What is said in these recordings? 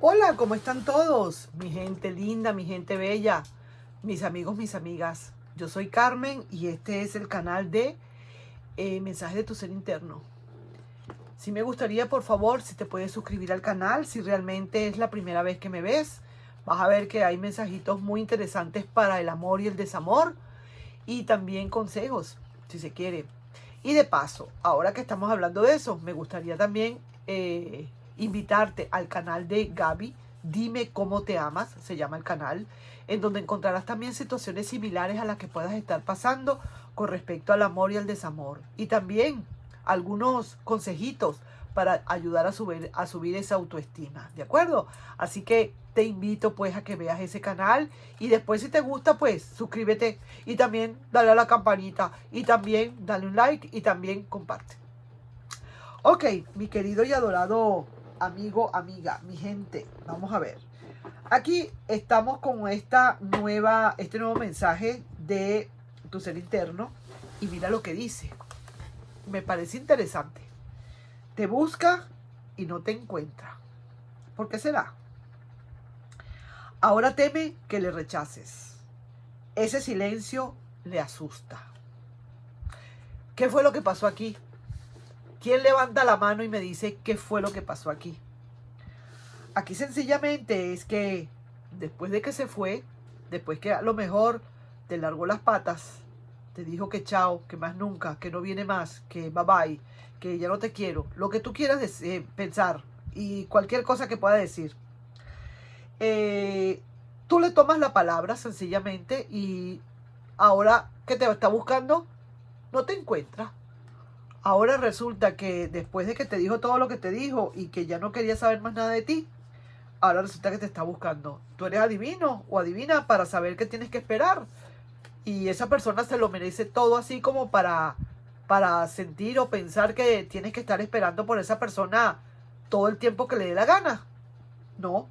Hola, ¿cómo están todos? Mi gente linda, mi gente bella, mis amigos, mis amigas. Yo soy Carmen y este es el canal de Mensaje de tu Ser Interno. Si me gustaría, por favor, si te puedes suscribir al canal, si realmente es la primera vez que me ves, vas a ver que hay mensajitos muy interesantes para el amor y el desamor y también consejos, si se quiere. Y de paso, ahora que estamos hablando de eso, me gustaría también invitarte al canal de Gaby, Dime cómo te amas, se llama el canal, en donde encontrarás también situaciones similares a las que puedas estar pasando con respecto al amor y al desamor. Y también algunos consejitos para ayudar a subir esa autoestima, ¿de acuerdo? Así que te invito pues a que veas ese canal y después si te gusta pues suscríbete y también dale a la campanita y también dale un like y también comparte. Ok, mi querido y adorado amigo, amiga, mi gente, vamos a ver. Aquí estamos con este nuevo mensaje de tu ser interno y mira lo que dice. Me parece interesante. Te busca y no te encuentra. ¿Por qué será? Ahora teme que le rechaces. Ese silencio le asusta. ¿Qué fue lo que pasó aquí? ¿Quién levanta la mano y me dice qué fue lo que pasó aquí? Aquí sencillamente es que después de que se fue, después que a lo mejor te largó las patas, te dijo que chao, que más nunca, que no viene más, que bye bye, que ya no te quiero, lo que tú quieras pensar y cualquier cosa que pueda decir. Tú le tomas la palabra sencillamente y ahora que te está buscando, no te encuentra. Ahora resulta que después de que te dijo todo lo que te dijo y que ya no quería saber más nada de ti, ahora resulta que te está buscando. Tú eres adivino o adivina para saber qué tienes que esperar. Y esa persona se lo merece todo así como para sentir o pensar que tienes que estar esperando por esa persona todo el tiempo que le dé la gana. No.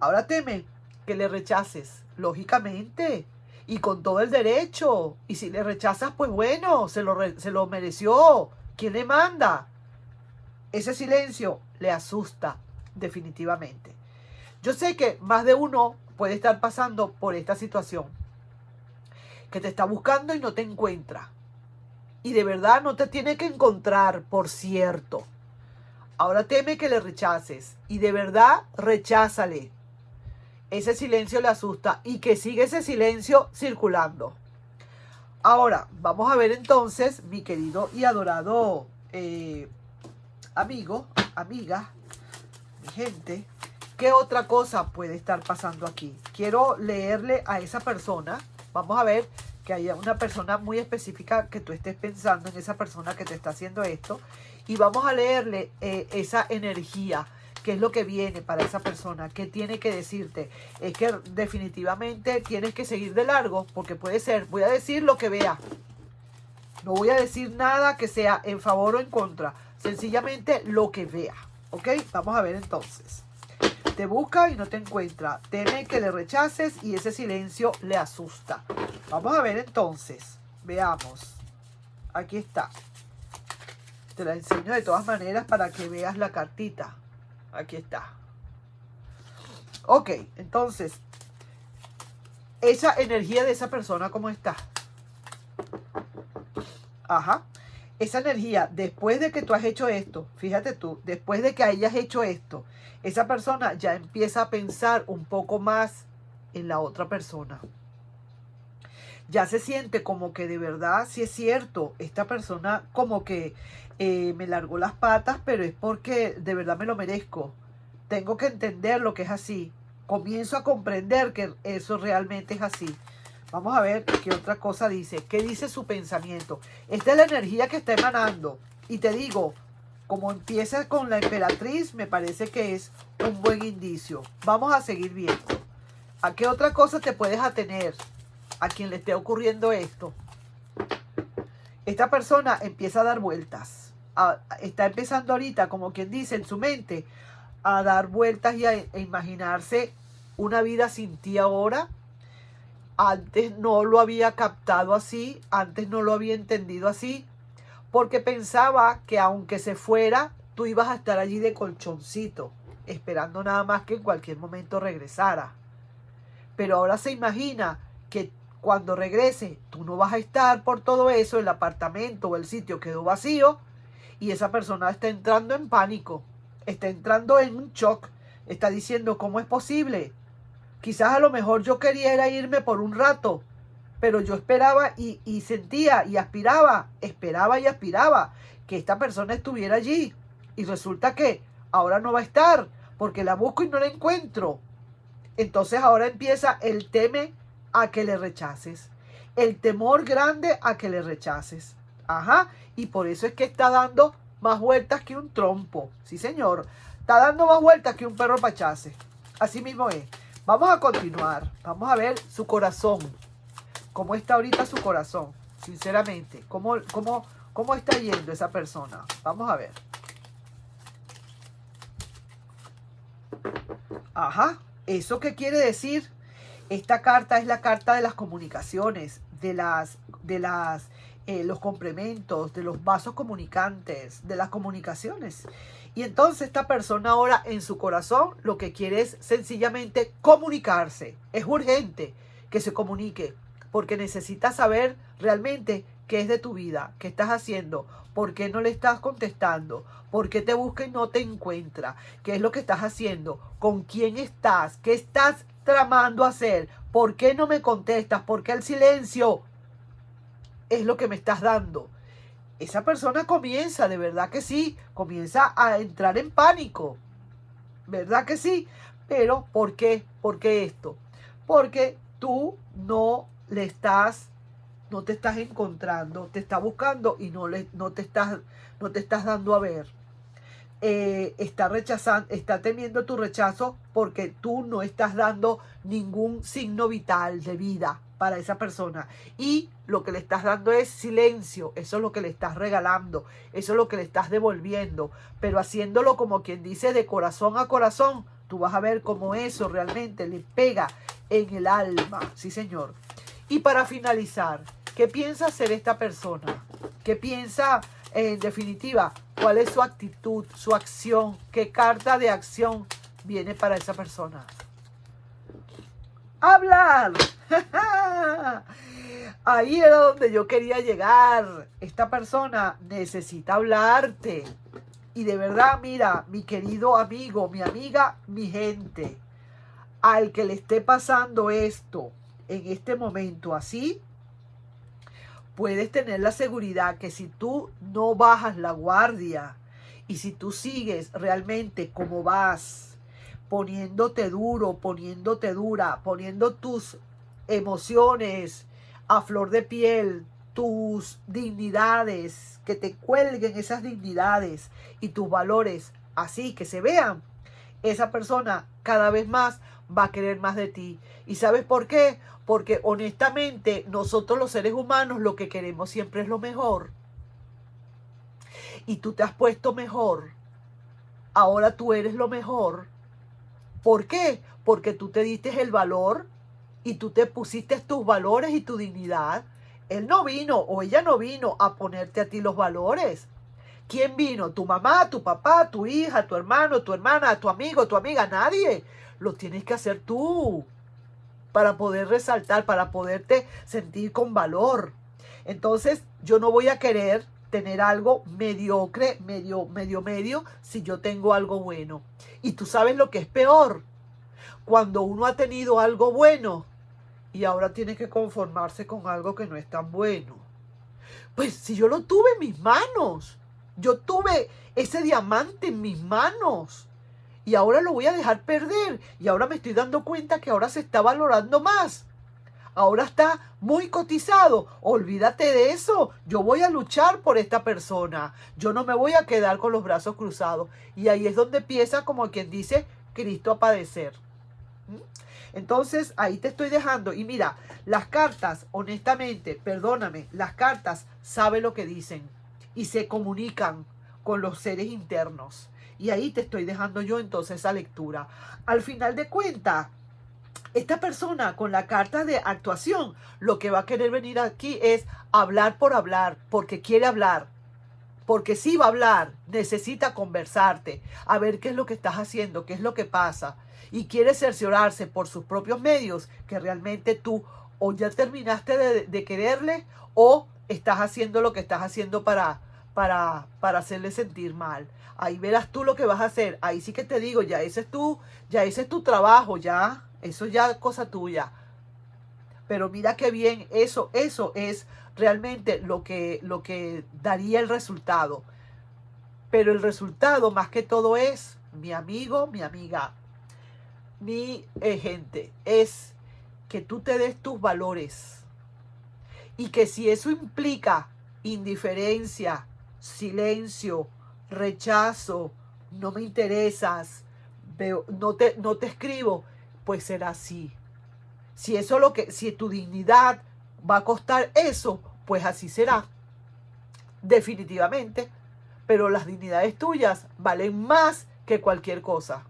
Ahora teme que le rechaces, lógicamente, y con todo el derecho. Y si le rechazas, pues bueno, se lo mereció. ¿Quién le manda? Ese silencio le asusta, definitivamente. Yo sé que más de uno puede estar pasando por esta situación, que te está buscando y no te encuentra. Y de verdad no te tiene que encontrar, por cierto. Ahora teme que le rechaces y de verdad recházale. Ese silencio le asusta y que siga ese silencio circulando. Ahora, vamos a ver entonces, mi querido y adorado amigo, amiga, mi gente, ¿qué otra cosa puede estar pasando aquí? Quiero leerle a esa persona. Vamos a ver que haya una persona muy específica que tú estés pensando en esa persona que te está haciendo esto. Y vamos a leerle esa energía. ¿Qué es lo que viene para esa persona? ¿Qué tiene que decirte? Es que definitivamente tienes que seguir de largo porque puede ser, voy a decir lo que vea. No voy a decir nada que sea en favor o en contra. Sencillamente lo que vea. ¿Ok? Vamos a ver entonces. Te busca y no te encuentra. Teme que le rechaces y ese silencio le asusta. Vamos a ver entonces. Veamos. Aquí está. Te la enseño de todas maneras para que veas la cartita. Aquí está. Ok, entonces. Esa energía de esa persona, ¿cómo está? Ajá. Esa energía, después de que tú has hecho esto, fíjate tú, después de que hayas hecho esto, esa persona ya empieza a pensar un poco más en la otra persona. Ya se siente como que de verdad, sí es cierto, esta persona como que me largó las patas, pero es porque de verdad me lo merezco. Tengo que entender lo que es así. Comienzo a comprender que eso realmente es así. Vamos a ver qué otra cosa dice. ¿Qué dice su pensamiento? Esta es la energía que está emanando. Y te digo, como empieza con la emperatriz, me parece que es un buen indicio. Vamos a seguir viendo. ¿A qué otra cosa te puedes atener a quien le esté ocurriendo esto? Esta persona empieza a dar vueltas. Está empezando ahorita, como quien dice, en su mente, a dar vueltas y a imaginarse una vida sin ti ahora. Antes no lo había captado así, antes no lo había entendido así, porque pensaba que aunque se fuera, tú ibas a estar allí de colchoncito. esperando nada más que en cualquier momento regresara. Pero ahora se imagina que cuando regrese, tú no vas a estar por todo eso, el apartamento o el sitio quedó vacío y esa persona está entrando en pánico, está entrando en un shock, está diciendo, ¿cómo es posible? Quizás a lo mejor yo quería irme por un rato, pero yo esperaba y sentía y esperaba y aspiraba que esta persona estuviera allí. Y resulta que ahora no va a estar, porque la busco y no la encuentro. Entonces ahora empieza el teme a que le rechaces. El temor grande a que le rechaces. Ajá. Y por eso es que está dando más vueltas que un trompo. Sí, señor. Está dando más vueltas que un perro pachace. Así mismo es. Vamos a continuar. Vamos a ver su corazón. ¿Cómo está ahorita su corazón? Sinceramente. ¿Cómo está yendo esa persona? Vamos a ver. Ajá. ¿Eso qué quiere decir? Esta carta es la carta de las comunicaciones, de los complementos, de los vasos comunicantes, de las comunicaciones. Y entonces esta persona ahora en su corazón lo que quiere es sencillamente comunicarse. Es urgente que se comunique porque necesita saber realmente qué es de tu vida, qué estás haciendo, por qué no le estás contestando, por qué te busca y no te encuentra, qué es lo que estás haciendo, con quién estás, qué estás tramando hacer, por qué no me contestas, por qué el silencio es lo que me estás dando. Esa persona comienza, de verdad que sí, comienza a entrar en pánico, ¿verdad que sí? Pero ¿por qué? ¿Por qué esto? Porque tú no te estás encontrando, te está buscando y no te estás dando a ver. Está rechazando, está temiendo tu rechazo porque tú no estás dando ningún signo vital de vida para esa persona y lo que le estás dando es silencio. Eso es lo que le estás regalando, eso es lo que le estás devolviendo, pero haciéndolo como quien dice de corazón a corazón. Tú vas a ver cómo eso realmente le pega en el alma. Sí, señor. Y para finalizar, ¿qué piensa hacer esta persona? ¿Qué piensa, en definitiva, cuál es su actitud, su acción? ¿Qué carta de acción viene para esa persona? ¡Hablar! Ahí era donde yo quería llegar. Esta persona necesita hablarte. Y de verdad, mira, mi querido amigo, mi amiga, mi gente, al que le esté pasando esto en este momento así, puedes tener la seguridad que si tú no bajas la guardia y si tú sigues realmente como vas, poniéndote duro, poniéndote dura, poniendo tus emociones a flor de piel, tus dignidades, que te cuelguen esas dignidades y tus valores así, que se vean, esa persona cada vez más va a querer más de ti. ¿Y sabes por qué? Porque honestamente nosotros los seres humanos lo que queremos siempre es lo mejor. Y tú te has puesto mejor. Ahora tú eres lo mejor. ¿Por qué? Porque tú te diste el valor y tú te pusiste tus valores y tu dignidad. Él no vino o ella no vino a ponerte a ti los valores. ¿Quién vino? ¿Tu mamá, tu papá, tu hija, tu hermano, tu hermana, tu amigo, tu amiga? Nadie. Lo tienes que hacer tú para poder resaltar, para poderte sentir con valor. Entonces, yo no voy a querer tener algo mediocre, medio, si yo tengo algo bueno. Y tú sabes lo que es peor. Cuando uno ha tenido algo bueno y ahora tiene que conformarse con algo que no es tan bueno. Pues si yo lo tuve en mis manos, yo tuve ese diamante en mis manos y ahora lo voy a dejar perder y ahora me estoy dando cuenta que ahora se está valorando más. Ahora está muy cotizado. Olvídate de eso. Yo voy a luchar por esta persona. Yo no me voy a quedar con los brazos cruzados. Y ahí es donde empieza, como quien dice, Cristo a padecer. Entonces, ahí te estoy dejando. Y mira, las cartas, honestamente, perdóname, las cartas saben lo que dicen y se comunican con los seres internos. Y ahí te estoy dejando yo entonces esa lectura. Al final de cuentas, esta persona con la carta de actuación, lo que va a querer venir aquí es hablar por hablar, porque quiere hablar, porque sí va a hablar, necesita conversarte, a ver qué es lo que estás haciendo, qué es lo que pasa, y quiere cerciorarse por sus propios medios que realmente tú o ya terminaste de quererle o estás haciendo lo que estás haciendo para hacerle sentir mal. Ahí verás tú lo que vas a hacer. Ahí sí que te digo, ya ese es tu trabajo, ya, eso ya es cosa tuya. Pero mira qué bien, eso es realmente lo que daría el resultado. Pero el resultado más que todo es, mi amigo, mi amiga, mi gente, es que tú te des tus valores. Y que si eso implica indiferencia, silencio, rechazo, no me interesas, no te escribo, pues será así. Si tu dignidad va a costar eso, pues así será. Definitivamente. Pero las dignidades tuyas valen más que cualquier cosa.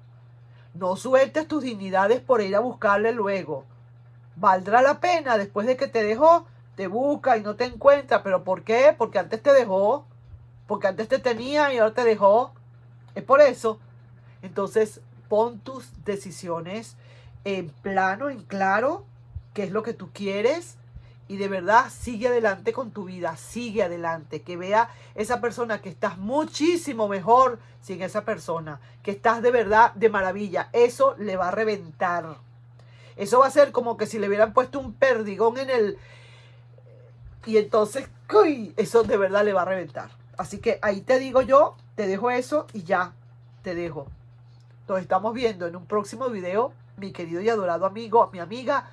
No sueltes tus dignidades por ir a buscarle luego. Valdrá la pena después de que te dejó, te busca y no te encuentra. ¿Pero por qué? Porque antes te dejó. Porque antes te tenía y ahora te dejó. Es por eso. Entonces, pon tus decisiones en plano, en claro, qué es lo que tú quieres. Y de verdad, sigue adelante con tu vida, sigue adelante. Que vea esa persona que estás muchísimo mejor sin esa persona. Que estás de verdad de maravilla. Eso le va a reventar. Eso va a ser como que si le hubieran puesto un perdigón en el... Y entonces, ¡uy! Eso de verdad le va a reventar. Así que ahí te digo yo, te dejo eso y ya, te dejo. Nos estamos viendo en un próximo video, mi querido y adorado amigo, mi amiga,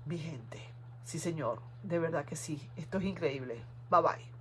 mi gente. Sí, señor, de verdad que sí. Esto es increíble. Bye, bye.